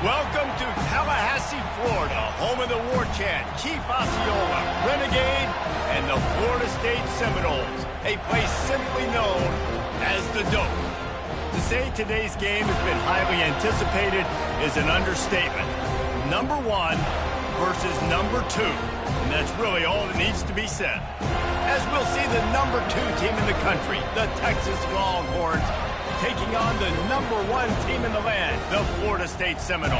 Welcome to Tallahassee, Florida, home of the war chant, Chief Osceola, Renegade, and the Florida State Seminoles, a place simply known as the Dope. To say today's game has been highly anticipated is an understatement. Number 1 versus number 2, and that's really all that needs to be said. As we'll see the number 2 team in the country, the Texas Longhorns, taking on the number 1 team in the land, the Florida State Seminoles.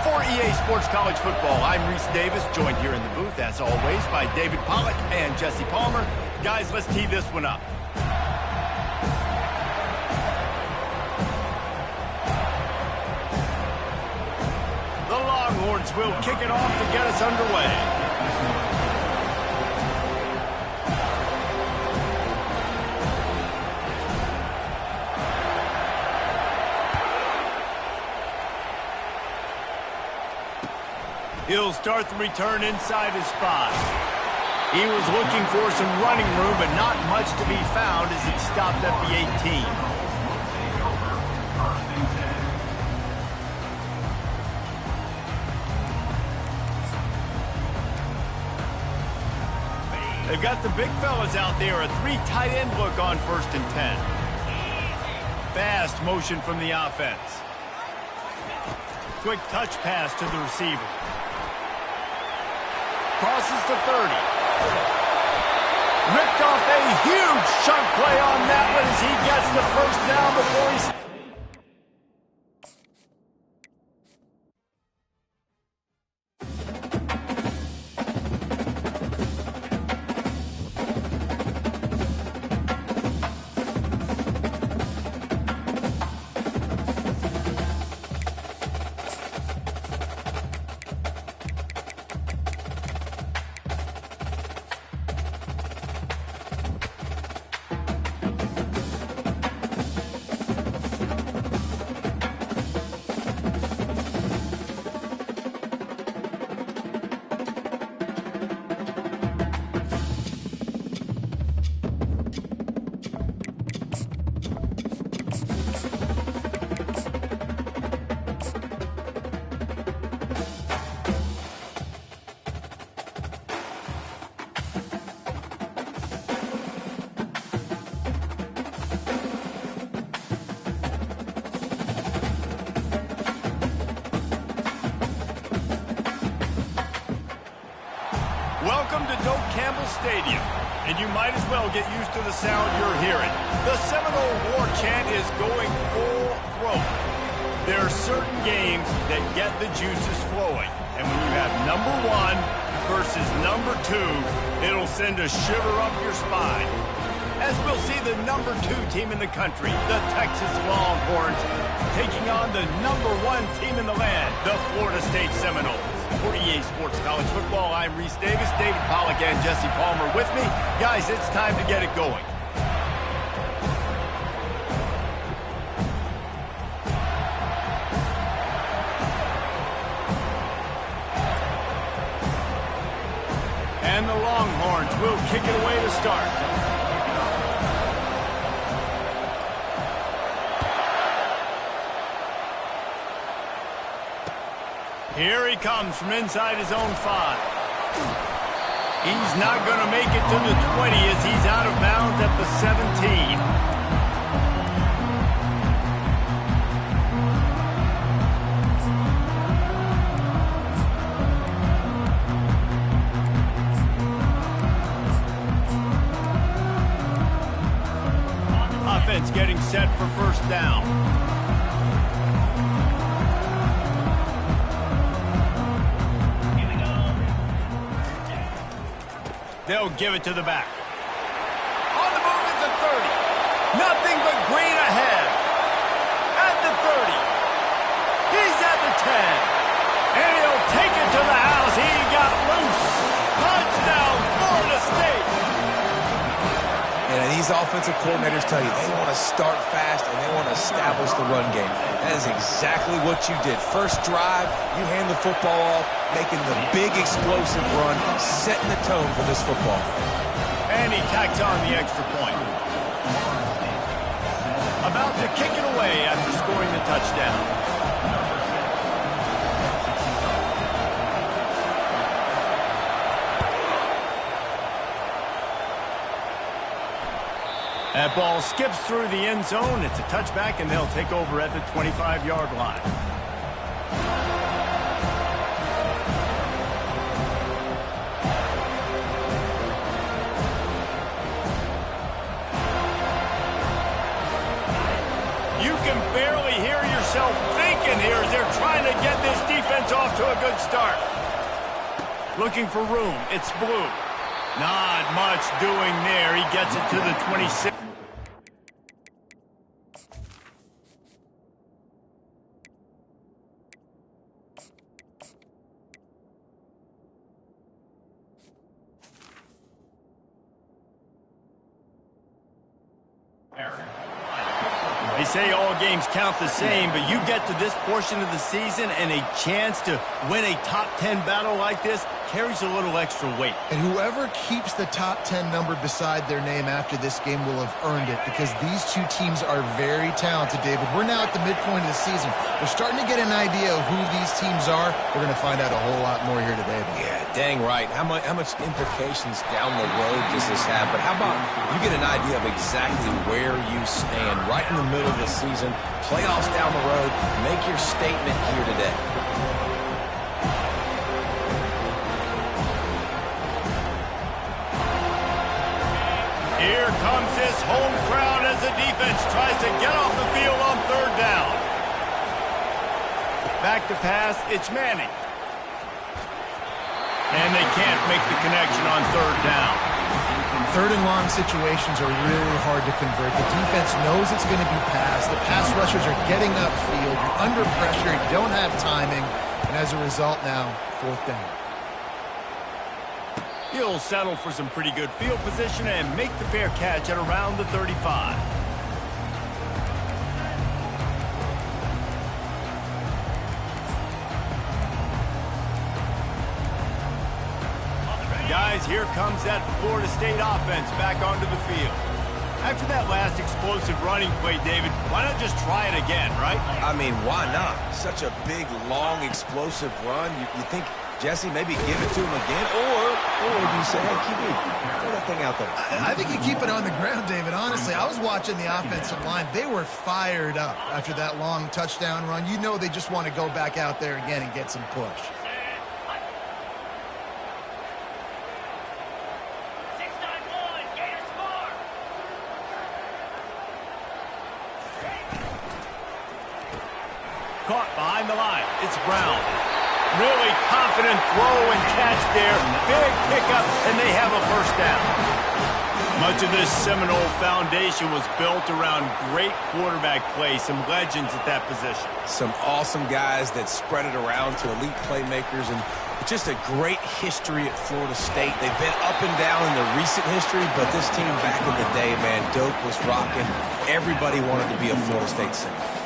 For EA Sports College Football, I'm Reese Davis, joined here in the booth, as always, by David Pollack and Jesse Palmer. Guys, let's tee this one up. The Longhorns will kick it off to get us underway. He'll start the return inside his 5. He was looking for some running room, but not much to be found as he stopped at the 18. They've got the big fellas out there, a 3 tight end look on 1st and 10. Fast motion from the offense. Quick touch pass to the receiver. Crosses to 30. Ripped off a huge chunk play on that one as he gets the first down before he's... Welcome to Doak Campbell Stadium, and you might as well get used to the sound you're hearing. The Seminole War Chant is going full throat. There are certain games that get the juices flowing, and when you have number 1 versus number 2, it'll send a shiver up your spine. As we'll see the number 2 team in the country, the Texas Longhorns, taking on the number 1 team in the land, the Florida State Seminoles. For EA Sports College Football, I'm Reese Davis, David Pollack and Jesse Palmer with me. Guys, it's time to get it going. And the Longhorns will kick it away to start. Here he comes from inside his own 5. He's not going to make it to the 20 as he's out of bounds at the 17. Offense getting set for 1st down. They'll give it to the back. On the move at the 30. Nothing but green ahead. At the 30. He's at the 10. And he'll take it to the house. He got loose. Touchdown, Florida State. And these offensive coordinators tell you they want to start fast and they want to establish the run game. That is exactly what you did. First drive, you hand the football off, making the big explosive run, setting the tone for this football. And he tacks on the extra point. About to kick it away after scoring the touchdown. That ball skips through the end zone. It's a touchback, and they'll take over at the 25-yard line. You can barely hear yourself thinking here as they're trying to get this defense off to a good start. Looking for room. It's Blue. Not much doing there. He gets it to the 26. They say all games count the same, but you get to this portion of the season and a chance to win a top 10 battle like this carries a little extra weight. And whoever keeps the top 10 number beside their name after this game will have earned it, because these two teams are very talented, David. We're now at the midpoint of the season. We're starting to get an idea of who these teams are. We're going to find out a whole lot more here today. Yeah, dang right. How much implications down the road does this have? But how about you get an idea of exactly where you stand right in the middle of the season, playoffs down the road, make your statement here today. Here comes this home crowd as the defense tries to get off the field on third down. Back to pass, it's Manning. And they can't make the connection on third down. Third and long situations are really hard to convert. The defense knows it's going to be passed. The pass rushers are getting upfield. You're under pressure. You don't have timing. And as a result now, fourth down. He'll settle for some pretty good field position and make the fair catch at around the 35. Guys, here comes that Florida State offense back onto the field. After that last explosive running play, David, why not just try it again, right? I mean, why not? Such a big, long, explosive run. You think, Jesse, maybe give it to him again? Or do you say, hey, keep it, throw that thing out there? I think you keep it on the ground, David. Honestly, I was watching the offensive line. They were fired up after that long touchdown run. You know they just want to go back out there again and get some push. Caught behind the line. It's Brown. Really confident throw and catch there. Big pickup, and they have a first down. Much of this Seminole foundation was built around great quarterback play, some legends at that position. Some awesome guys that spread it around to elite playmakers, and just a great history at Florida State. They've been up and down in the recent history, but this team back in the day, man, Doak was rocking. Everybody wanted to be a Florida State Seminole.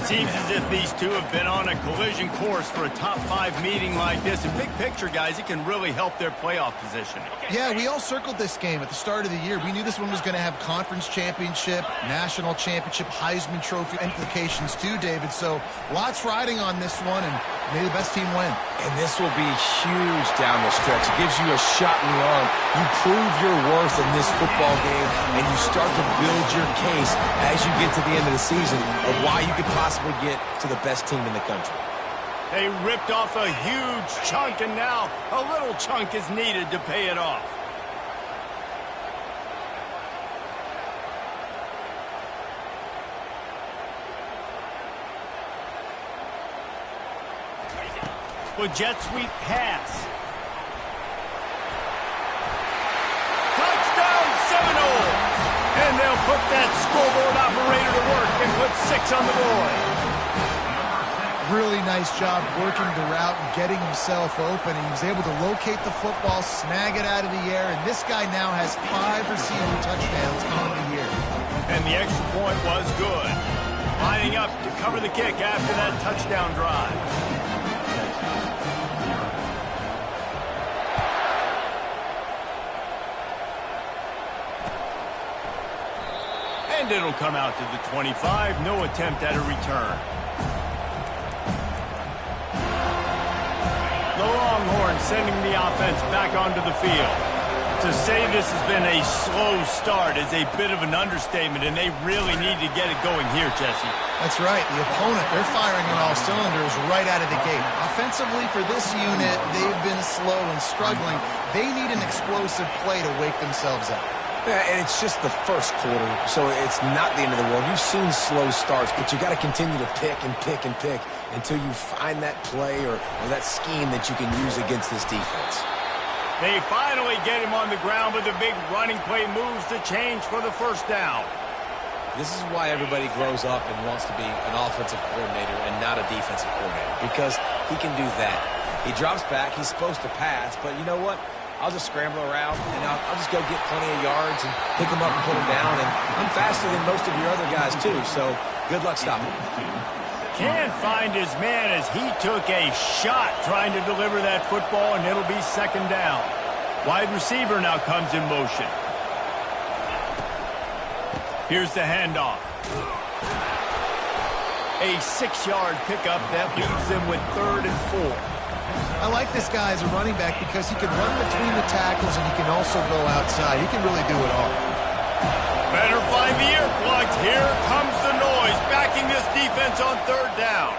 Seems as if these two have been on a collision course for a top-5 meeting like this. And big picture, guys, it can really help their playoff position. Yeah, we all circled this game at the start of the year. We knew this one was going to have conference championship, national championship, Heisman Trophy implications too, David. So lots riding on this one, and may the best team win. And this will be huge down the stretch. It gives you a shot in the arm. You prove your worth in this football game, and you start to build your case as you get to the end of the season of why you could possibly get to the best team in the country. They ripped off a huge chunk, and now a little chunk is needed to pay it off. With jet sweep pass. Touchdown Seminole! And they'll put that scoreboard operator to work and put 6 on the board. Really nice job working the route and getting himself open. He was able to locate the football, snag it out of the air, and this guy now has 5 receiving touchdowns on the year. And the extra point was good. Lining up to cover the kick after that touchdown drive. And it'll come out to the 25. No attempt at a return. The Longhorns sending the offense back onto the field. To say this has been a slow start is a bit of an understatement, and they really need to get it going here, Jesse. That's right. The opponent, they're firing on all cylinders right out of the gate. Offensively, for this unit, they've been slow and struggling. They need an explosive play to wake themselves up. Yeah, and it's just the first quarter, so it's not the end of the world. You've seen slow starts, but you got to continue to pick and pick and pick until you find that play or that scheme that you can use against this defense. They finally get him on the ground, but the big running play moves the change for the first down. This is why everybody grows up and wants to be an offensive coordinator and not a defensive coordinator, because he can do that. He drops back. He's supposed to pass, but you know what? I'll just scramble around, and I'll just go get plenty of yards and pick them up and put them down, and I'm faster than most of your other guys, too, so good luck stopping me. Can't find his man as he took a shot trying to deliver that football, and it'll be second down. Wide receiver now comes in motion. Here's the handoff. A 6-yard pickup that leaves them with 3rd and 4. I like this guy as a running back because he can run between the tackles and he can also go outside. He can really do it all. Better find the earplugs. Here comes the noise, backing this defense on 3rd down.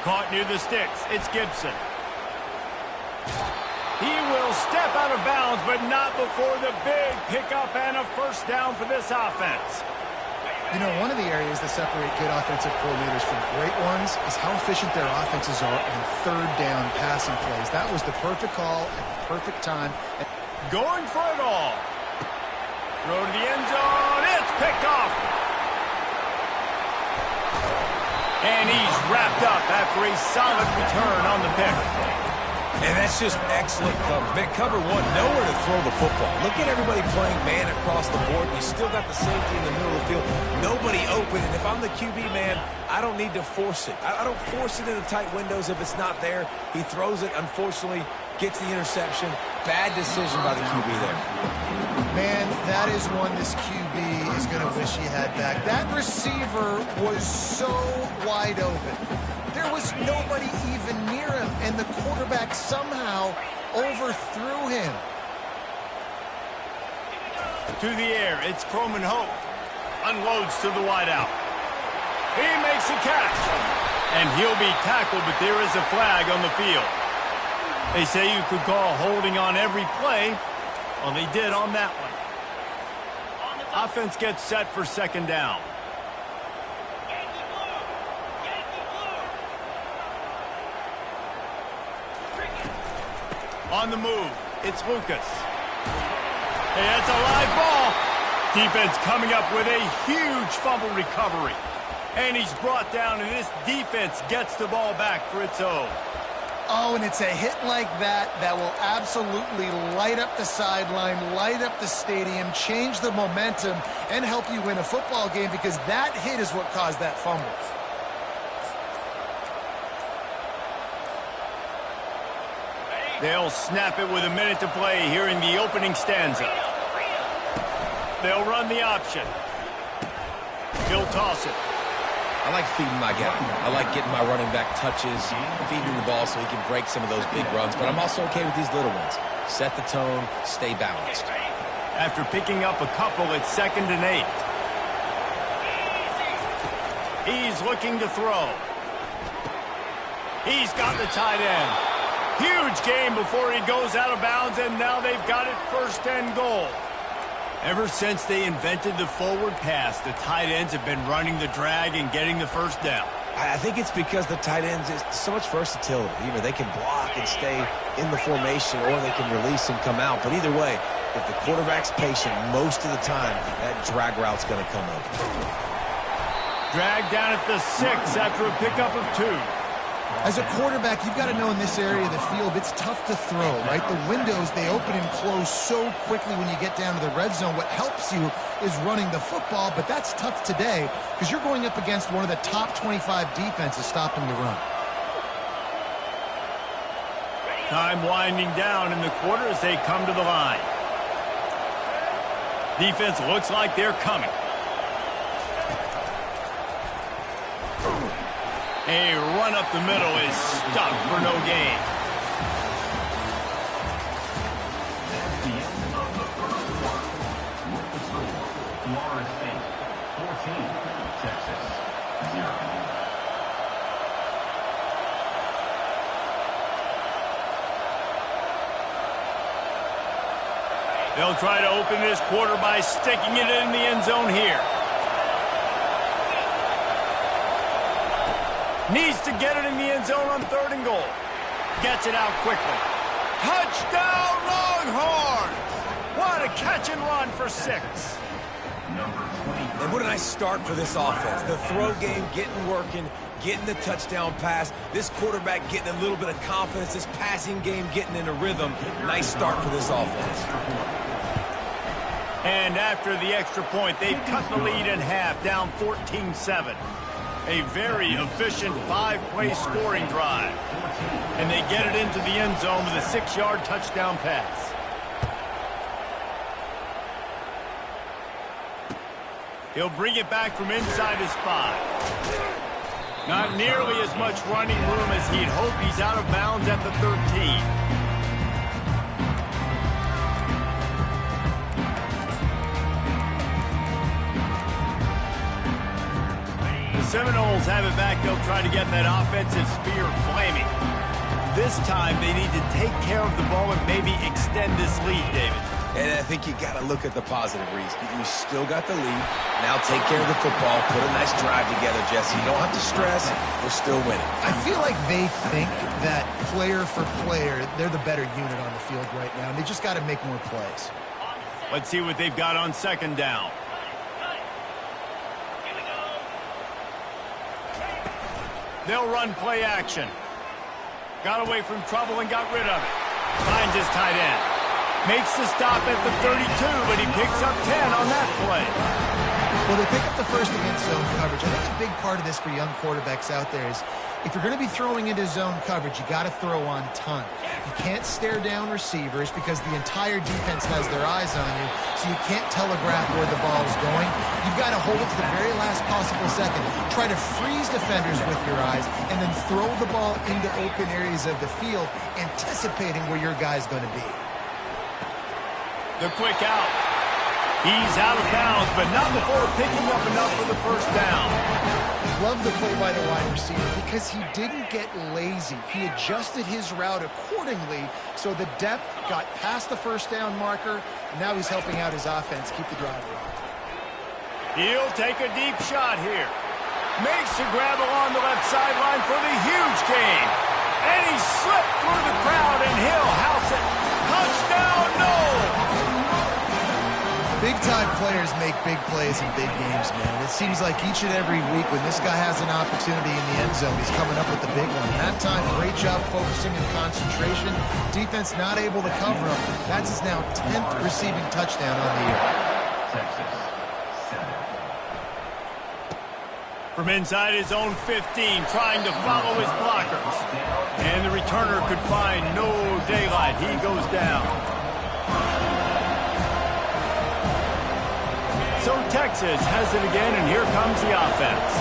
Caught near the sticks. It's Gibson. He will step out of bounds, but not before the big pickup and a first down for this offense. You know, one of the areas that separate good offensive coordinators from great ones is how efficient their offenses are on 3rd down passing plays. That was the perfect call at the perfect time. Going for it all. Throw to the end zone. It's picked off. And he's wrapped up after a solid return on the pick. And that's just excellent coverage. Man, cover one, nowhere to throw the football. Look at everybody playing man across the board. You still got the safety in the middle of the field. Nobody open. And if I'm the QB, man, I don't need to force it. I don't force it into tight windows if it's not there. He throws it, unfortunately, gets the interception. Bad decision by the QB there. Man, that is one this QB is going to wish he had back. That receiver was so wide open. There was nobody even near him, and the quarterback somehow overthrew him. To the air, it's Croman Hope. Unloads to the wideout. He makes a catch. And he'll be tackled, but there is a flag on the field. They say you could call holding on every play. Well, they did on that one. Offense gets set for 2nd down. On the move, it's Lucas. Hey, that's a live ball. Defense coming up with a huge fumble recovery. And he's brought down, and this defense gets the ball back for its own. Oh, and it's a hit like that that will absolutely light up the sideline, light up the stadium, change the momentum, and help you win a football game, because that hit is what caused that fumble. They'll snap it with a minute to play here in the opening stanza. They'll run the option. He'll toss it. I like feeding my guy. I like getting my running back touches, feeding the ball so he can break some of those big runs. But I'm also okay with these little ones. Set the tone, stay balanced. After picking up a couple, it's 2nd and 8. He's looking to throw. He's got the tight end. Huge game before he goes out of bounds, and now they've got it 1st and goal. Ever since they invented the forward pass, the tight ends have been running the drag and getting the first down. I think it's because the tight ends is so much versatility. You know, they can block and stay in the formation, or they can release and come out. But either way, if the quarterback's patient most of the time, that drag route's going to come open. Drag down at the 6 after a pickup of 2. As a quarterback, you've got to know in this area of the field, it's tough to throw, right? The windows, they open and close so quickly when you get down to the red zone. What helps you is running the football, but that's tough today because you're going up against one of the top 25 defenses stopping the run. Time winding down in the quarter as they come to the line. Defense looks like they're coming. A run up the middle is stuck for no gain. Florida State 14, Texas 0. They'll try to open this quarter by sticking it in the end zone here. Needs to get it in the end zone on 3rd and goal. Gets it out quickly. Touchdown, Longhorns! What a catch and run for 6. And what a nice start for this offense. The throw game getting working, getting the touchdown pass. This quarterback getting a little bit of confidence. This passing game getting in a rhythm. Nice start for this offense. And after the extra point, they've cut the lead in half, down 14-7. A very efficient 5-play scoring drive. And they get it into the end zone with a 6-yard touchdown pass. He'll bring it back from inside his 5. Not nearly as much running room as he'd hoped. He's out of bounds at the 13. Seminoles have it back. They'll try to get that offensive spear flaming. This time they need to take care of the ball and maybe extend this lead, David. And I think you got to look at the positive, Reese. You still got the lead. Now take care of the football. Put a nice drive together, Jesse. You don't have to stress. We're still winning. I feel like they think that player for player, they're the better unit on the field right now, and they just got to make more plays. Let's see what they've got on 2nd down. They'll run play action. Got away from trouble and got rid of it. Finds his tight end. Makes the stop at the 32, but he picks up 10 on that play. Well, they pick up the first against zone coverage. I think a big part of this for young quarterbacks out there is if you're going to be throwing into zone coverage, you got to throw on time. You can't stare down receivers because the entire defense has their eyes on you, so you can't telegraph where the ball is going. You've got to hold it to the very last possible second. Try to freeze defenders with your eyes and then throw the ball into open areas of the field, anticipating where your guy's going to be. The quick out. He's out of bounds, but not before picking up enough for the first down. Love the play by the wide receiver because he didn't get lazy. He adjusted his route accordingly, so the depth got past the first down marker, and now he's helping out his offense keep the drive alive. He'll take a deep shot here. Makes the grab along the left sideline for the huge gain. And he slipped through the crowd, and he'll house it. Touchdown, no! Big-time players make big plays in big games, man. It seems like each and every week when this guy has an opportunity in the end zone, he's coming up with the big one. That time, great job focusing and concentration. Defense not able to cover him. That's his now 10th receiving touchdown on the year. Texas 7. From inside his own 15, trying to follow his blockers. And the returner could find no daylight. He goes down. So Texas has it again, and here comes the offense.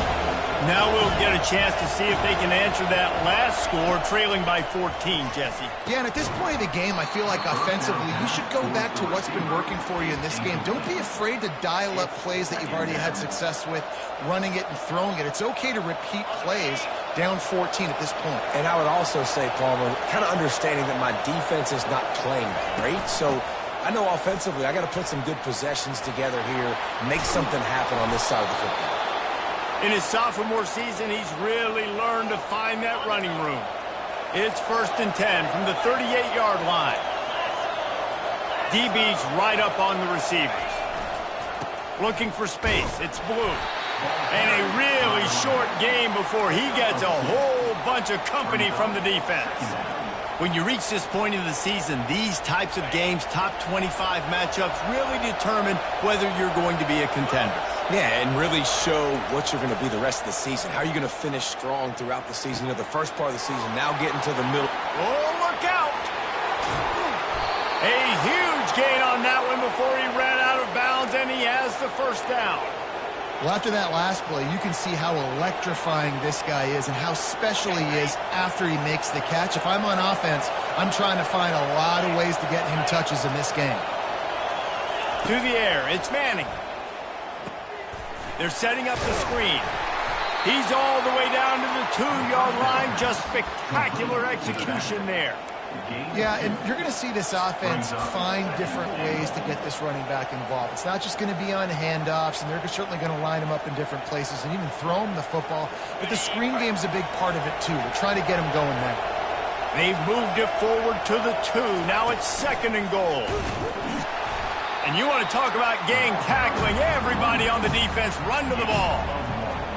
Now we'll get a chance to see if they can answer that last score, trailing by 14, Jesse. Yeah, and at this point of the game, I feel like offensively, you should go back to what's been working for you in this game. Don't be afraid to dial up plays that you've already had success with, running it and throwing it. It's okay to repeat plays down 14 at this point. And I would also say, Palmer, kind of understanding that my defense is not playing great, so I know offensively I got to put some good possessions together here, make something happen on this side of the football. In his sophomore season, he's really learned to find that running room. It's 1st and 10 from the 38-yard line. DB's right up on the receivers. Looking for space. It's Blue. And a really short game before he gets a whole bunch of company from the defense. When you reach this point in the season, these types of games, top 25 matchups, really determine whether you're going to be a contender. Yeah, and really show what you're going to be the rest of the season. How are you going to finish strong throughout the season? You know, the first part of the season, now getting to the middle. Oh, look out! A huge gain on that one before he ran out of bounds, and he has the first down. Well, after that last play, you can see how electrifying this guy is and how special he is after he makes the catch. If I'm on offense, I'm trying to find a lot of ways to get him touches in this game. To the air, it's Manning. They're setting up the screen. He's all the way down to the 2-yard line. Just spectacular execution there. Yeah, and you're going to see this offense find different ways to get this running back involved. It's not just going to be on handoffs, and they're certainly going to line him up in different places and even throw him the football. But the screen game's a big part of it, too. They're trying to get him going now. They've moved it forward to the 2. Now it's 2nd and goal. And you want to talk about gang tackling. Everybody on the defense run to the ball.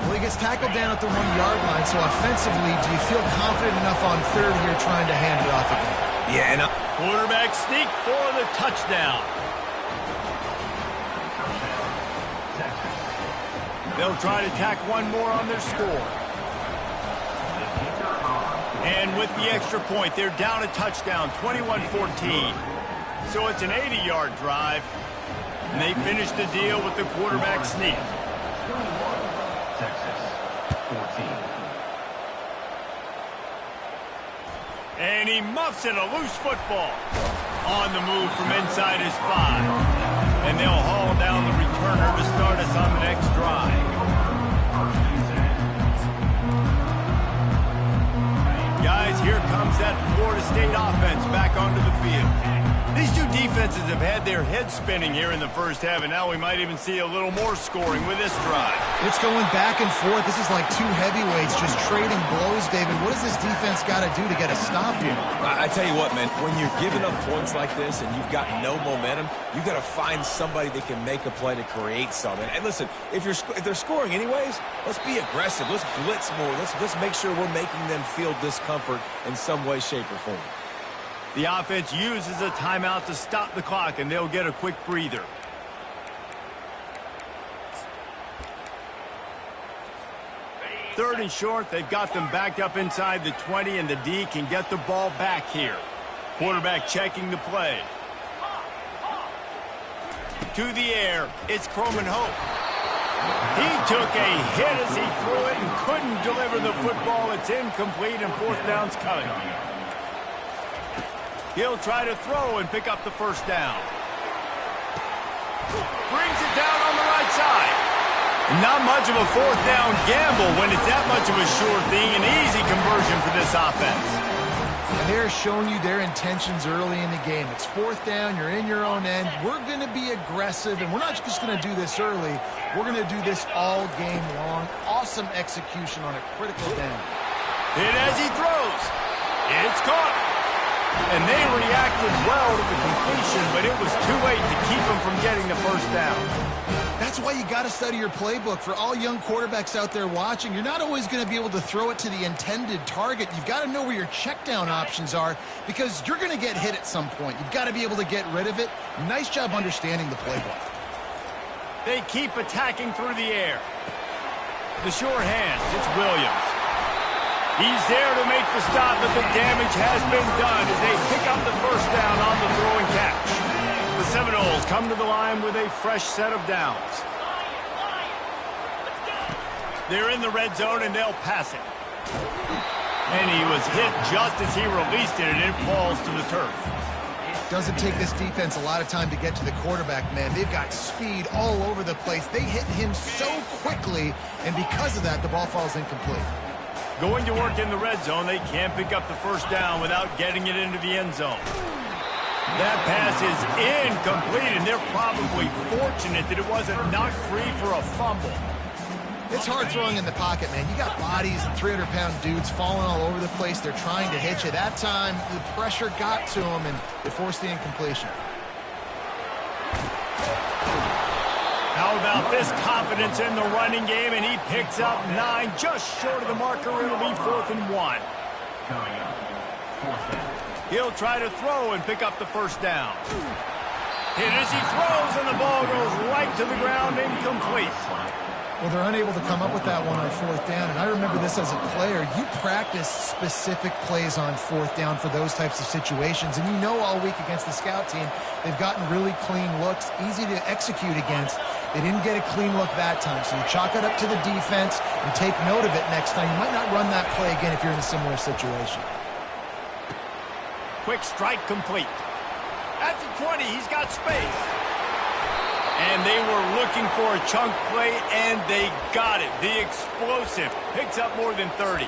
Well, he gets tackled down at the 1-yard line, so offensively, do you feel confident enough on 3rd here trying to hand it off again? Yeah, and quarterback sneak for the touchdown. They'll try to tack one more on their score. And with the extra point, they're down a touchdown, 21-14. So it's an 80-yard drive, and they finish the deal with the quarterback sneak. Texas, 14. And he muffs it, a loose football. On the move from inside his 5. And they'll haul down the returner to start us on the next drive. Guys, here comes that Florida State offense back onto the field. These two defenses have had their heads spinning here in the first half, and now we might even see a little more scoring with this drive. It's going back and forth. This is like two heavyweights just trading blows, David. What does this defense got to do to get a stop here? I tell you what, man, when you're giving up points like this and you've got no momentum, you've got to find somebody that can make a play to create something. And listen, if they're scoring anyways, let's be aggressive. Let's blitz more. Let's make sure we're making them feel discomfort in some way, shape, or form. The offense uses a timeout to stop the clock, and they'll get a quick breather. Third and short, they've got them backed up inside the 20, and the D can get the ball back here. Quarterback checking the play. To the air, it's Croman Hope. He took a hit as he threw it and couldn't deliver the football. It's incomplete, and 4th down's coming. He'll try to throw and pick up the first down. Brings it down on the right side. Not much of a 4th down gamble when it's that much of a sure thing. An easy conversion for this offense. And they're showing you their intentions early in the game. It's 4th down. You're in your own end. We're going to be aggressive, and we're not just going to do this early. We're going to do this all game long. Awesome execution on a critical down. And as he throws, it's caught. And they reacted well to the completion, but it was too late to keep them from getting the first down. That's why you got to study your playbook. For all young quarterbacks out there watching, you're not always going to be able to throw it to the intended target. You've got to know where your check down options are because you're going to get hit at some point. You've got to be able to get rid of it. Nice job understanding the playbook. They keep attacking through the air. The sure hands, it's Williams. He's there to make the stop, but the damage has been done as they pick up the first down on the throwing catch. The Seminoles come to the line with a fresh set of downs. They're in the red zone, and they'll pass it. And he was hit just as he released it, and it falls to the turf. Doesn't take this defense a lot of time to get to the quarterback, man. They've got speed all over the place. They hit him so quickly, and because of that, the ball falls incomplete. Going to work in the red zone, they can't pick up the first down without getting it into the end zone. That pass is incomplete, and they're probably fortunate that it wasn't knocked free for a fumble. It's hard throwing in the pocket, man. You got bodies and 300-pound dudes falling all over the place. They're trying to hit you. That time, the pressure got to them, and they forced the incompletion. How about this confidence in the running game, and he picks up 9, just short of the marker. It'll be 4th and 1. Coming up, 4th down. He'll try to throw and pick up the first down. Hit as he throws, and the ball goes right to the ground, incomplete. Well, they're unable to come up with that one on 4th down, and I remember this as a player. You practice specific plays on 4th down for those types of situations, and you know all week against the scout team, they've gotten really clean looks, easy to execute against. They didn't get a clean look that time, so you chalk it up to the defense and take note of it next time. You might not run that play again if you're in a similar situation. Quick strike complete. At the 20, he's got space. And they were looking for a chunk play, and they got it. The explosive picks up more than 30.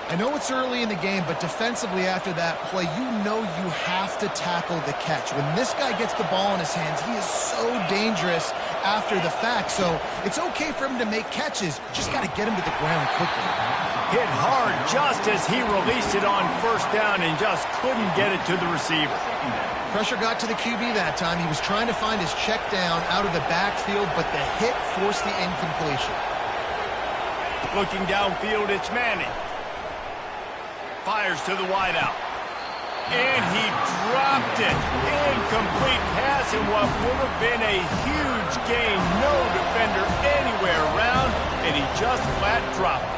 I know it's early in the game, but defensively after that play, you know you have to tackle the catch. When this guy gets the ball in his hands, he is so dangerous after the fact. So it's okay for him to make catches. Just got to get him to the ground quickly. Hit hard just as he released it on first down and just couldn't get it to the receiver. Pressure got to the QB that time. He was trying to find his check down out of the backfield, but the hit forced the incompletion. Looking downfield, it's Manning. Fires to the wideout. And he dropped it. Incomplete pass in what would have been a huge gain. No defender anywhere around, and he just flat dropped it.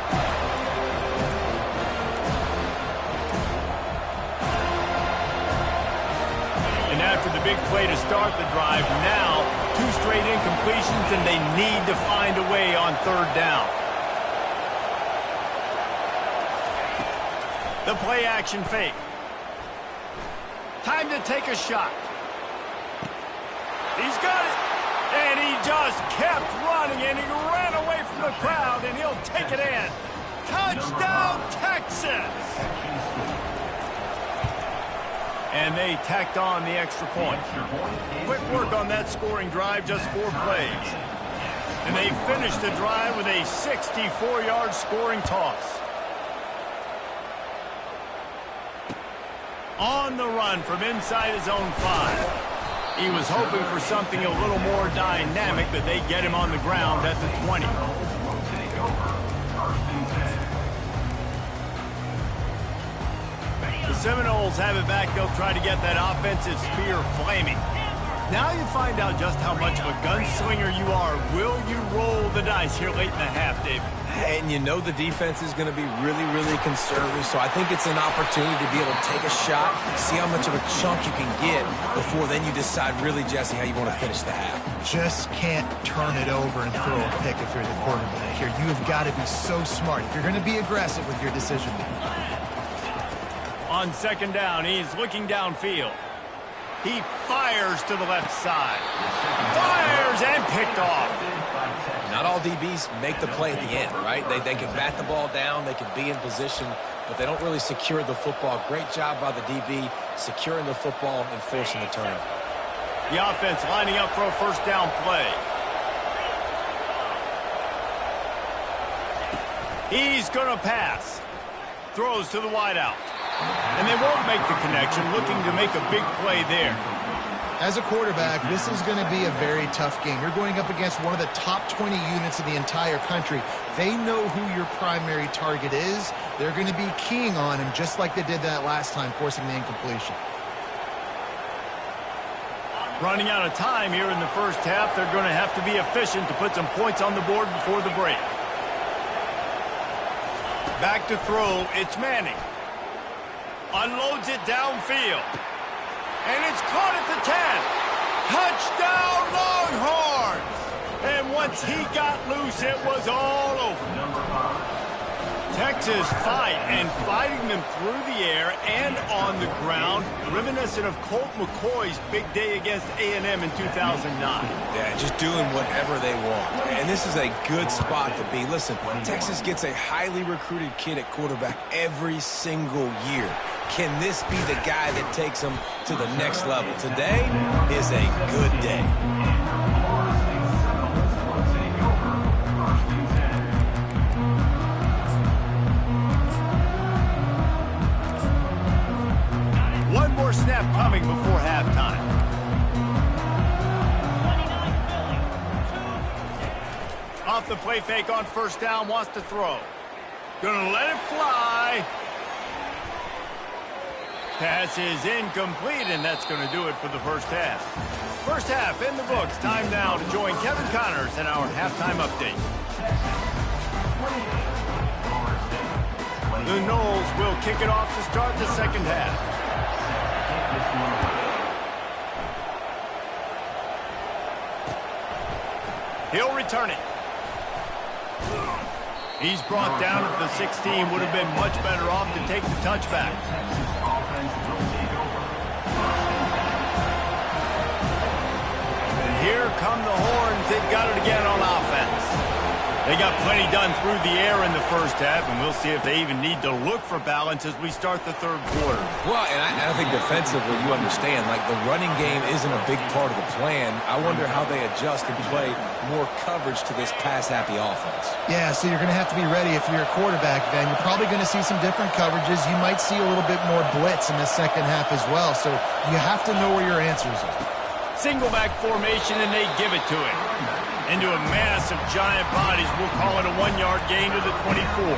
And after the big play to start the drive, now 2 straight incompletions, and they need to find a way on third down. The play action fake. Time to take a shot. He's got it. And he just kept running, and he ran away from the crowd, and he'll take it in. Touchdown, Texas! And they tacked on the extra point. Quick work on that scoring drive, just 4 plays. And they finished the drive with a 64-yard scoring toss. On the run from inside his own 5. He was hoping for something a little more dynamic, but they get him on the ground at the 20. The Seminoles have it back. They'll try to get that offensive spear flaming. Now you find out just how much of a gunslinger you are. Will you roll the dice here late in the half, David? And you know the defense is going to be really, really conservative, so I think it's an opportunity to be able to take a shot, see how much of a chunk you can get before then you decide really, Jesse, how you want to finish the half. Just can't turn it over and throw a pick if you're the quarterback here. You have got to be so smart if you're going to be aggressive with your decision making. On second down, he's looking downfield. He fires to the left side. Fires and picked off. Not all DBs make the play at the end, right? They can bat the ball down, they can be in position, but they don't really secure the football. Great job by the DB securing the football and forcing the turnover. The offense lining up for a first down play. He's going to pass. Throws to the wideout. And they won't make the connection, looking to make a big play there. As a quarterback, this is going to be a very tough game. You're going up against one of the top 20 units in the entire country. They know who your primary target is. They're going to be keying on him just like they did that last time, forcing the incompletion. Running out of time here in the first half. They're going to have to be efficient to put some points on the board before the break. Back to throw, it's Manning. Unloads it downfield. And it's caught at the 10. Touchdown, Longhorns! And once he got loose, it was all over. Texas fight, and fighting them through the air and on the ground, reminiscent of Colt McCoy's big day against A&M in 2009. Yeah, just doing whatever they want. And this is a good spot to be. Listen, Texas gets a highly recruited kid at quarterback every single year. Can this be the guy that takes them to the next level? Today is a good day. One more snap coming before halftime. Off the play fake on first down, wants to throw. Gonna let it fly. Pass is incomplete, and that's going to do it for the first half. First half in the books. Time now to join Kevin Connors in our halftime update. The Noles will kick it off to start the second half. He'll return it. He's brought down at the 16. Would have been much better off to take the touchback. here come the horns. They've got it again on offense. They got plenty done through the air in the first half, and we'll see if they even need to look for balance as we start the third quarter. Well, and I think defensively, you understand, like the running game isn't a big part of the plan. I wonder how they adjust and play more coverage to this pass-happy offense. Yeah, so you're going to have to be ready if you're a quarterback, Ben. You're probably going to see some different coverages. You might see a little bit more blitz in the second half as well, so you have to know where your answers are. Single back formation, and they give it to him. Into a mass of giant bodies. We'll call it a 1-yard gain to the 24.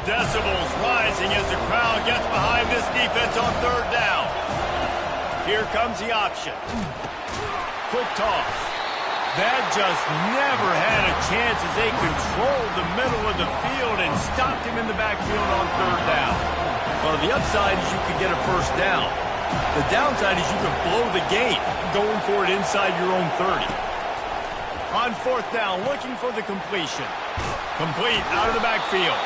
Decibels rising as the crowd gets behind this defense on third down. Here comes the option. Quick toss. That just never had a chance as they controlled the middle of the field and stopped him in the backfield on third down. Well, the upside is you could get a first down. The downside is you could blow the game going for it inside your own 30. On fourth down, looking for the completion. Complete out of the backfield.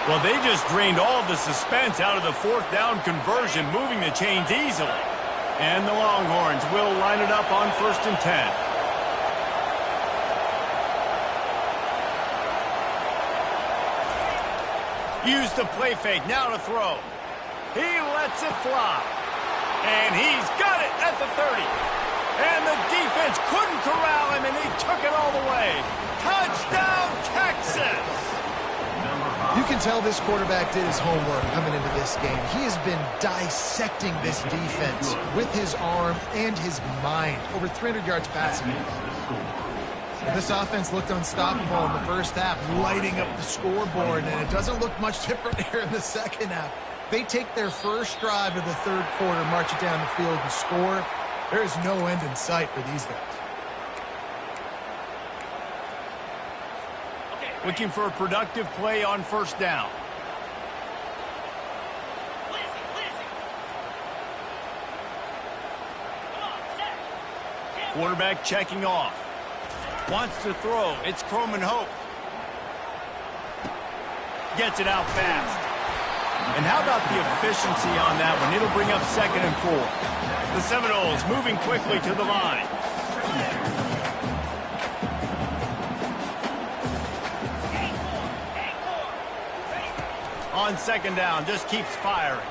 Well, they just drained all the suspense out of the fourth down conversion, moving the chains easily. And the Longhorns will line it up on 1st and 10. Use the play fake, now to throw. He lets it fly. And he's got it at the 30. And the defense couldn't corral him, and he took it all the way. Touchdown, Texas! You can tell this quarterback did his homework coming into this game. He has been dissecting this defense with his arm and his mind. Over 300 yards passing. This offense looked unstoppable in the first half, lighting up the scoreboard, and it doesn't look much different here in the second half. They take their first drive of the third quarter, march it down the field, and score. There is no end in sight for these guys. Looking for a productive play on first down. Quarterback checking off. Wants to throw. It's Croman Hope. Gets it out fast. And how about the efficiency on that one? It'll bring up 2nd and 4. The Seminoles moving quickly to the line. On 2nd down, just keeps firing.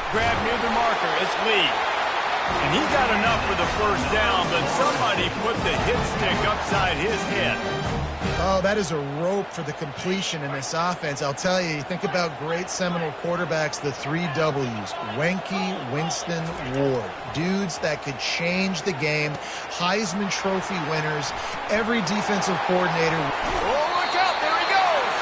Grab near the marker. It's Lee. And he got enough for the first down, but somebody put the hit stick upside his head. Oh, that is a rope for the completion in this offense. I'll tell you, you think about great Seminole quarterbacks, the 3 W's. Wenke, Winston, Ward. Dudes that could change the game. Heisman Trophy winners. Every defensive coordinator. Oh, look out. There he goes.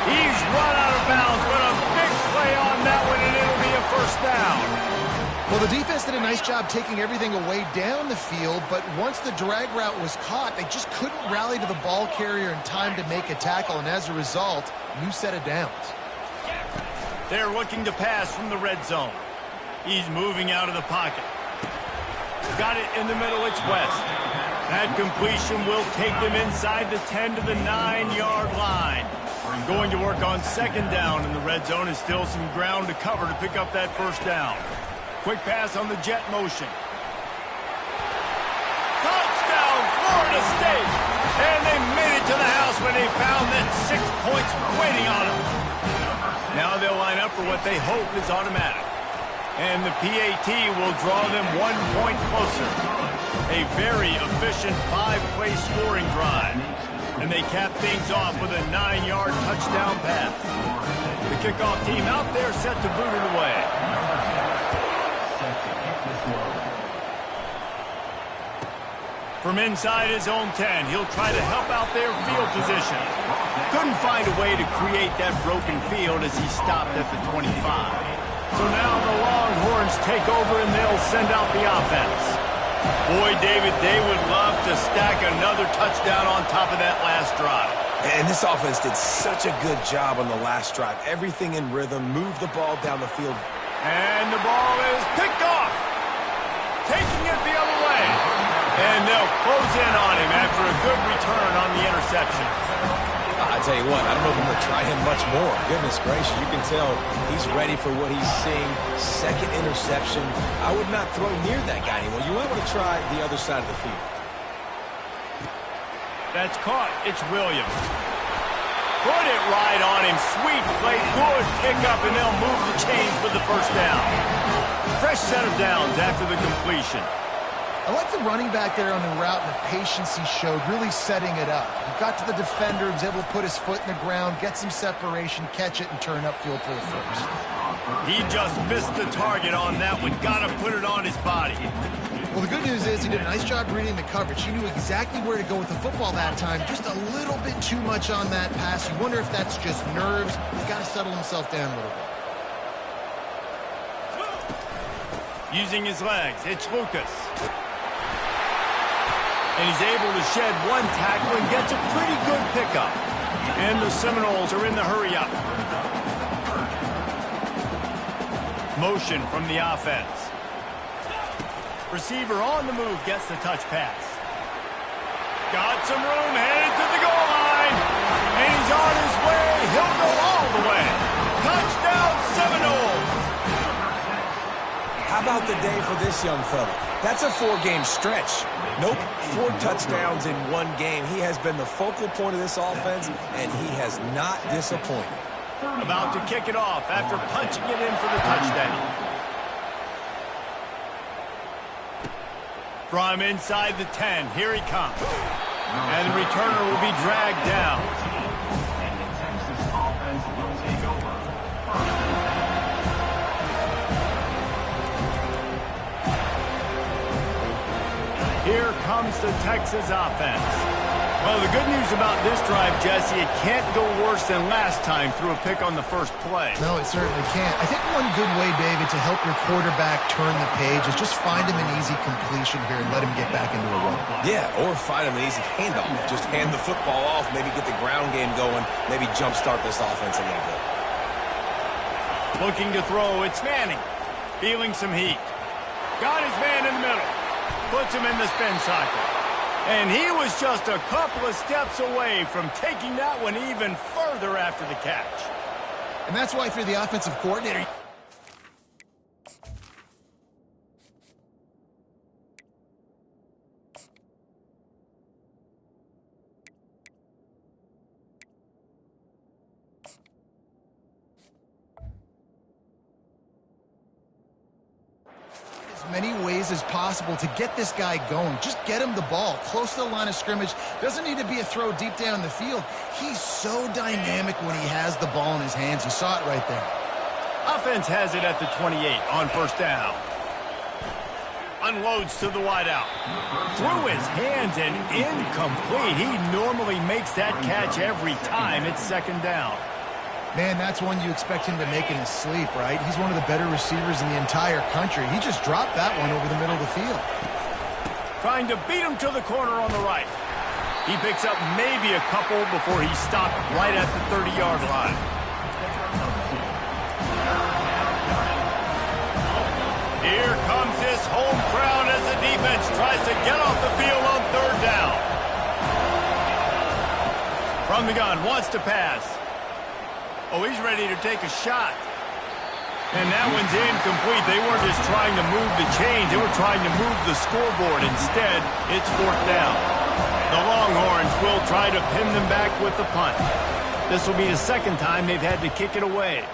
He's run out of bounds, but a big play on that one, and it'll be a first down. Well, the defense did a nice job taking everything away down the field, but once the drag route was caught, they just couldn't rally to the ball carrier in time to make a tackle, and as a result, new set of downs. They're looking to pass from the red zone. He's moving out of the pocket. Got it in the middle, it's West. That completion will take them inside the 10 to the 9-yard line. Going to work on 2nd down in the red zone, and still some ground to cover to pick up that first down. Quick pass on the jet motion. Touchdown, Florida State! And they made it to the house when they found that 6 points waiting on them. Now they'll line up for what they hope is automatic. And the PAT will draw them 1 point closer. A very efficient 5-play scoring drive. And they cap things off with a 9-yard touchdown pass. The kickoff team out there set to boot it away. From inside his own 10, he'll try to help out their field position. Couldn't find a way to create that broken field as he stopped at the 25. So now the Longhorns take over and they'll send out the offense. Boy, David, they would love to stack another touchdown on top of that last drive. And this offense did such a good job on the last drive. Everything in rhythm, moved the ball down the field. And the ball is picked off. Taking it the other way. And they'll close in on him after a good return on the interception. I tell you what, I don't know if I'm going to try him much more. Goodness gracious, you can tell he's ready for what he's seeing. Second interception. I would not throw near that guy anymore. You want to try the other side of the field. That's caught. It's Williams. Put it right on him. Sweet play. Good pickup, and they'll move the chains with the first down. Fresh set of downs after the completion. I like the running back there on the route and the patience he showed, really setting it up. He got to the defender, was able to put his foot in the ground, get some separation, catch it, and turn upfield for the first. He just missed the target on that one. Got to put it on his body. Well, the good news is he did a nice job reading the coverage. He knew exactly where to go with the football that time. Just a little bit too much on that pass. You wonder if that's just nerves. He's got to settle himself down a little bit. Using his legs, it's Lucas. And he's able to shed one tackle and gets a pretty good pickup. And the Seminoles are in the hurry-up. Motion from the offense. Receiver on the move gets the touch pass. Got some room, headed to the goal line. And he's on his way. He'll go all the way. Touchdown, Seminoles. How about the day for this young fella? That's a 4-game stretch. Nope, 4 touchdowns in 1 game. He has been the focal point of this offense, and he has not disappointed. About to kick it off after punching it in for the touchdown. From inside the 10, here he comes. And the returner will be dragged down. And the Texas offense will take over. Here comes the Texas offense. Well, the good news about this drive, Jesse, it can't go worse than last time through a pick on the first play. No, it certainly can't. I think one good way, David, to help your quarterback turn the page is just find him an easy completion here and let him get back into a run. Yeah, or find him an easy handoff. Just hand the football off, maybe get the ground game going, maybe jumpstart this offense a little bit. Looking to throw, it's Manning. Feeling some heat. Got his man in the middle. Puts him in the spin cycle. And he was just a couple of steps away from taking that one even further after the catch. And that's why, if you're the offensive coordinator, many ways as possible to get this guy going. Just get him the ball close to the line of scrimmage. Doesn't need to be a throw deep down the field. He's so dynamic when he has the ball in his hands. You saw it right there. Offense has it at the 28 on first down. Unloads to the wideout. Through his hands and incomplete. He normally makes that catch every time. It's second down. Man, that's one you expect him to make in his sleep, right? He's one of the better receivers in the entire country. He just dropped that one over the middle of the field. Trying to beat him to the corner on the right. He picks up maybe a couple before he stopped right at the 30-yard line. Here comes this home crowd as the defense tries to get off the field on third down. From the gun, wants to pass. Oh, he's ready to take a shot. And that one's incomplete. They weren't just trying to move the chains. They were trying to move the scoreboard. Instead, it's fourth down. The Longhorns will try to pin them back with the punt. This will be the second time they've had to kick it away.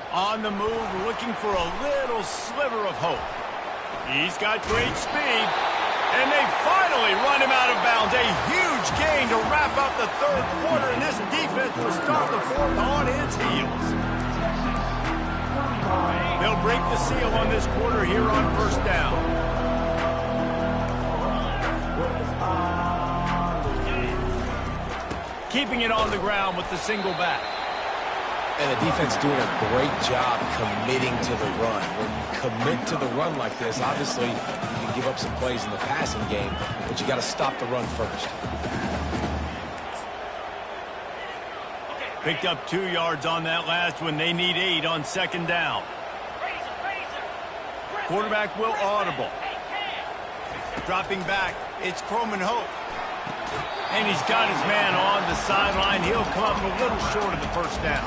On the move, looking for a little sliver of hope. He's got great speed. And they finally run him out of bounds. A huge gain to wrap up the third quarter, and this defense will start the fourth on its heels. They'll break the seal on this quarter here on first down. Keeping it on the ground with the single back. And the defense doing a great job committing to the run. When you commit to the run like this, obviously you can give up some plays in the passing game, but you got to stop the run first. Picked up 2 yards on that last one. They need 8 on second down. Quarterback will audible. Dropping back, it's Croman Hope. And he's got his man on the sideline. He'll come up a little short of the first down.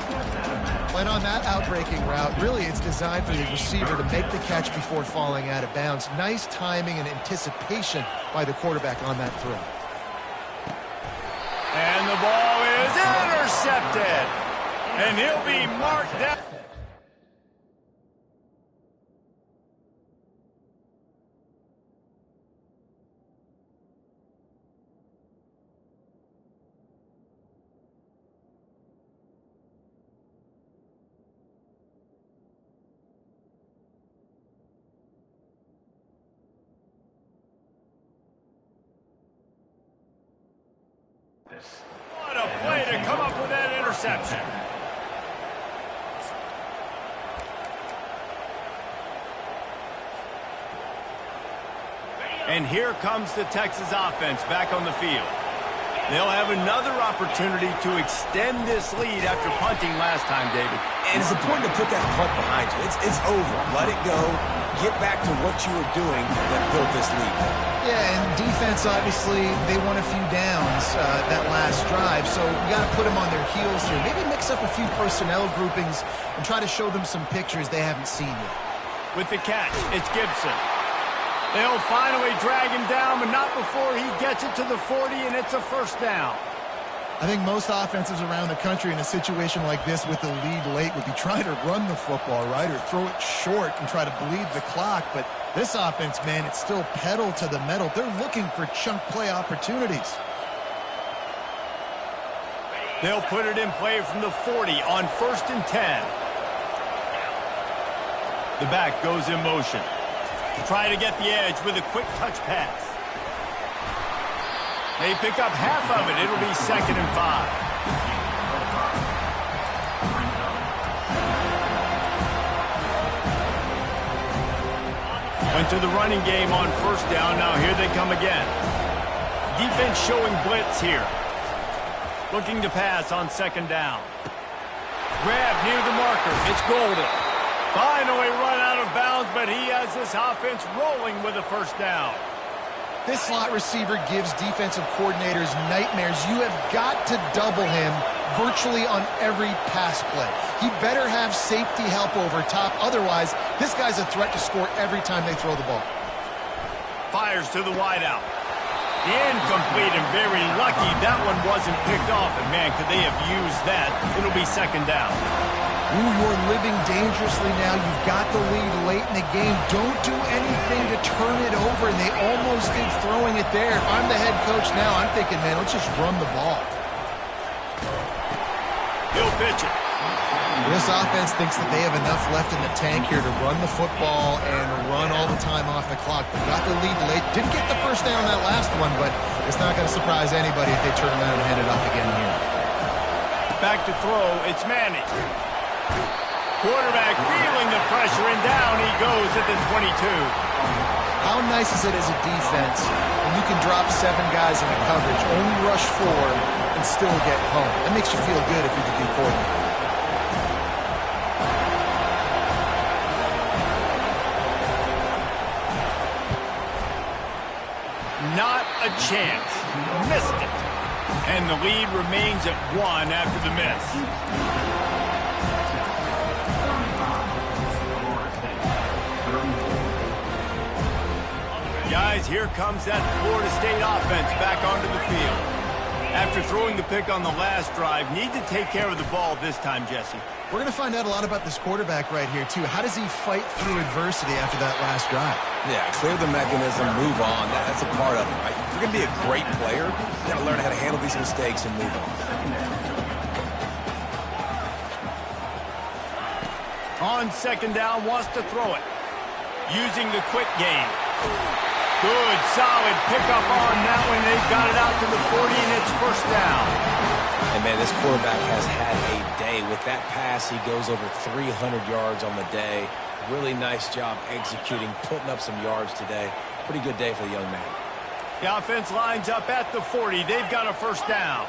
And on that outbreaking route, really it's designed for the receiver to make the catch before falling out of bounds. Nice timing and anticipation by the quarterback on that throw. And the ball is intercepted. And he'll be marked down. What a play to come up with that interception. And here comes the Texas offense back on the field. They'll have another opportunity to extend this lead after punting last time, David. And it's important to put that punt behind you. It's over. Let it go. Get back to what you were doing that built this lead. Yeah, and defense, obviously, they won a few downs that last drive, so you got to put them on their heels here. Maybe mix up a few personnel groupings and try to show them some pictures they haven't seen yet. With the catch, it's Gibson. They'll finally drag him down, but not before he gets it to the 40, and it's a first down. I think most offenses around the country in a situation like this with the lead late would be trying to run the football, right, or throw it short and try to bleed the clock. But this offense, man, it's still pedal to the metal. They're looking for chunk play opportunities. They'll put it in play from the 40 on 1st and 10. The back goes in motion. Try to get the edge with a quick touch pass. They pick up half of it. It'll be 2nd and 5. Went to the running game on 1st down. Now here they come again. Defense showing blitz here. Looking to pass on 2nd down. Grab near the marker. It's Golden. Finally run out of bounds, but he has this offense rolling with a 1st down. This slot receiver gives defensive coordinators nightmares. You have got to double him virtually on every pass play. He better have safety help over top. Otherwise, this guy's a threat to score every time they throw the ball. Fires to the wideout. Incomplete and very lucky that one wasn't picked off. And, man, could they have used that? It'll be 2nd down. Ooh, you're living dangerously now. You've got the lead late in the game. Don't do anything to turn it over, and they almost did throwing it there. If I'm the head coach now, I'm thinking, man, let's just run the ball. He'll pitch it. This offense thinks that they have enough left in the tank here to run the football and run all the time off the clock. They've got the lead late. Didn't get the 1st down on that last one, but it's not going to surprise anybody if they turn around and hand it off again here. Back to throw. It's Manning. Quarterback feeling the pressure, and down he goes at the 22. How nice is it as a defense when you can drop 7 guys in the coverage, only rush 4, and still get home? That makes you feel good if you're the D coordinator. Not a chance. Missed it. And the lead remains at 1 after the miss. Guys, here comes that Florida State offense back onto the field. After throwing the pick on the last drive, need to take care of the ball this time, Jesse. We're going to find out a lot about this quarterback right here, too. How does he fight through adversity after that last drive? Yeah, clear the mechanism, move on. That's a part of it, right? If you're going to be a great player, you got to learn how to handle these mistakes and move On on. 2nd down, wants to throw it. Using the quick game. Good, solid pickup on that one. They've got it out to the 40, and it's 1st down. And, man, this quarterback has had a day. With that pass, he goes over 300 yards on the day. Really nice job executing, putting up some yards today. Pretty good day for the young man. The offense lines up at the 40. They've got a 1st down.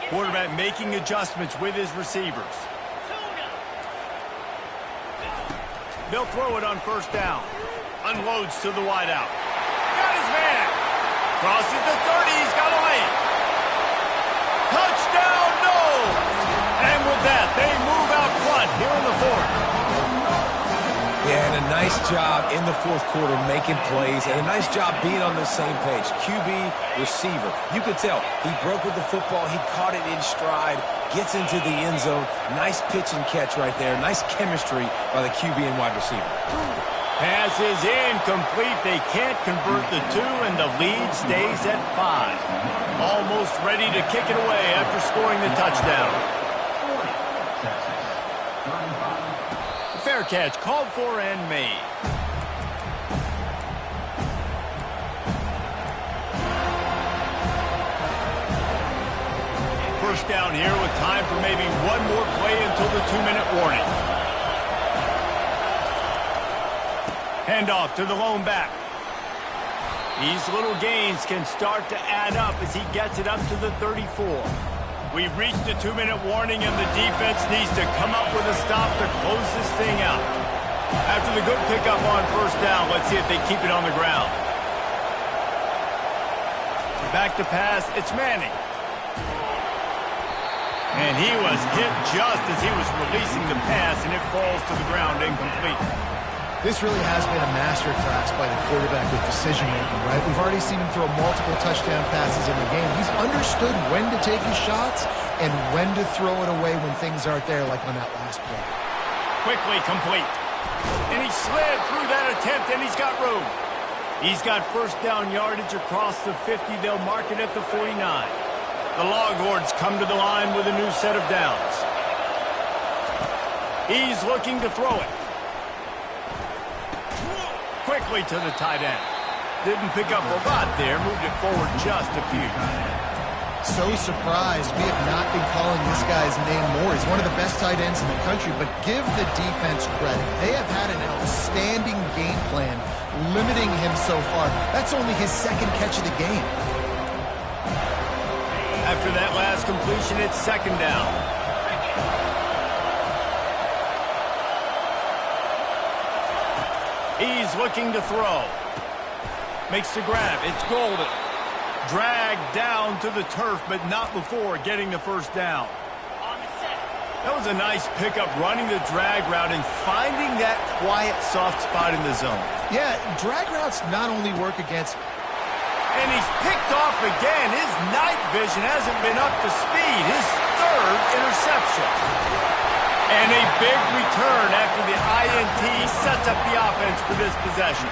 Quarterback making adjustments with his receivers. They'll throw it on first down. Unloads to the wideout. Got his man. Crosses the 30. He's got a lane. Touchdown, no! And with that, they move out front here in the fourth. Yeah, and a nice job in the fourth quarter making plays, and a nice job being on the same page. QB, receiver. You could tell he broke with the football. He caught it in stride, gets into the end zone. Nice pitch and catch right there. Nice chemistry by the QB and wide receiver. Pass is incomplete. They can't convert the two, and the lead stays at 5. Almost ready to kick it away after scoring the touchdown. Fair catch, called for and made. First down here with time for maybe one more play until the 2-minute warning. Handoff to the lone back. These little gains can start to add up as he gets it up to the 34. We've reached the 2-minute warning, and the defense needs to come up with a stop to close this thing out. After the good pickup on first down, let's see if they keep it on the ground. Back to pass, it's Manning. And he was hit just as he was releasing the pass, and it falls to the ground incomplete. This really has been a masterclass by the quarterback with decision-making, right? We've already seen him throw multiple touchdown passes in the game. He's understood when to take his shots and when to throw it away when things aren't there, like on that last play. Quickly complete. And he slid through that attempt, and he's got room. He's got first down yardage across the 50. They'll mark it at the 49. The Longhorns come to the line with a new set of downs. He's looking to throw it. Quickly to the tight end. Didn't pick up a lot there. Moved it forward just a few. So surprised we have not been calling this guy's name more. He's one of the best tight ends in the country, but give the defense credit. They have had an outstanding game plan limiting him so far. That's only his second catch of the game. After that last completion, it's second down. He's looking to throw. Makes the grab. It's Golden. Dragged down to the turf, but not before getting the first down. That was a nice pickup, running the drag route and finding that quiet, soft spot in the zone. Yeah, drag routes not only work against... And he's picked off again. His night vision hasn't been up to speed. His third interception. And a big return after the INT sets up the offense for this possession.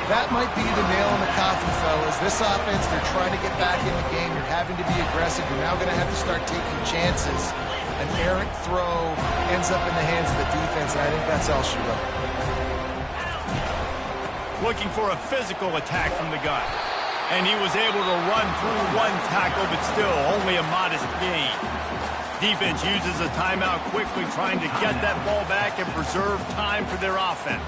That might be the nail in the coffin, fellas. This offense, they're trying to get back in the game. You're having to be aggressive. You're now going to have to start taking chances. An errant throw ends up in the hands of the defense, and I think that's all she wrote. Looking for a physical attack from the gun. And he was able to run through one tackle, but still only a modest gain. Defense uses a timeout quickly, trying to get that ball back and preserve time for their offense.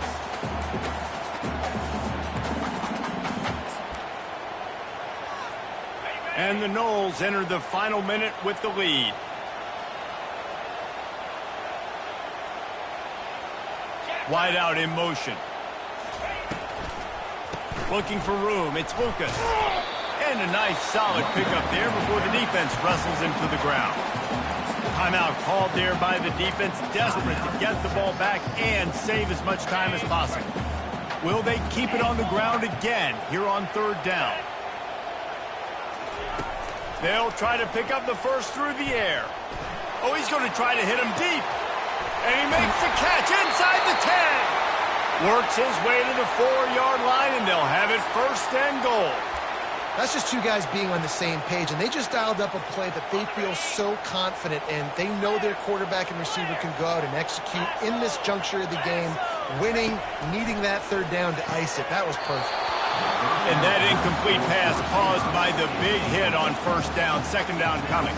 And the Noles enter the final minute with the lead. Wide out in motion. Looking for room, it's Lucas. And a nice solid pickup there before the defense wrestles him to the ground. Timeout called there by the defense, desperate to get the ball back and save as much time as possible. Will they keep it on the ground again here on third down? They'll try to pick up the first through the air. Oh, he's going to try to hit him deep. And he makes the catch inside the 10. Works his way to the 4-yard line, and they'll have it first and goal. That's just two guys being on the same page, and they just dialed up a play that they feel so confident in. They know their quarterback and receiver can go out and execute in this juncture of the game, winning, needing that third down to ice it. That was perfect. And that incomplete pass caused by the big hit on first down, second down coming.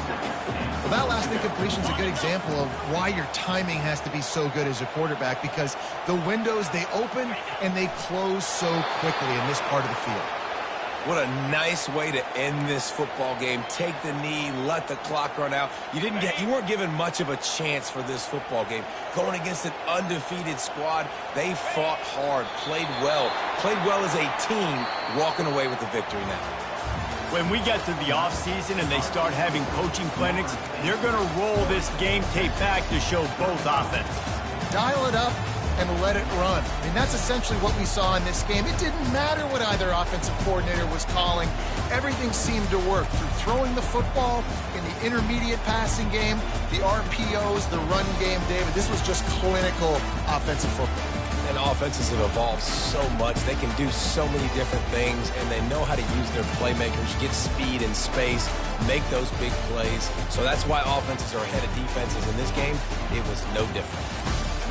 Well, that last incompletion is a good example of why your timing has to be so good as a quarterback, because the windows, they open and they close so quickly in this part of the field. What a nice way to end this football game. Take the knee, let the clock run out. You weren't given much of a chance for this football game. Going against an undefeated squad, they fought hard, played well as a team, walking away with the victory now. When we get to the offseason and they start having coaching clinics, they're going to roll this game tape back to show both offenses. Dial it up and let it run. I mean, that's essentially what we saw in this game. It didn't matter what either offensive coordinator was calling. Everything seemed to work through throwing the football in the intermediate passing game, the RPOs, the run game, David. This was just clinical offensive football. And offenses have evolved so much. They can do so many different things, and they know how to use their playmakers, get speed and space, make those big plays. So that's why offenses are ahead of defenses in this game. It was no different.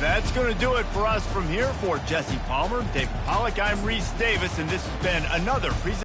That's going to do it for us from here. For Jesse Palmer, David Pollack, I'm Reese Davis, and this has been another presentation.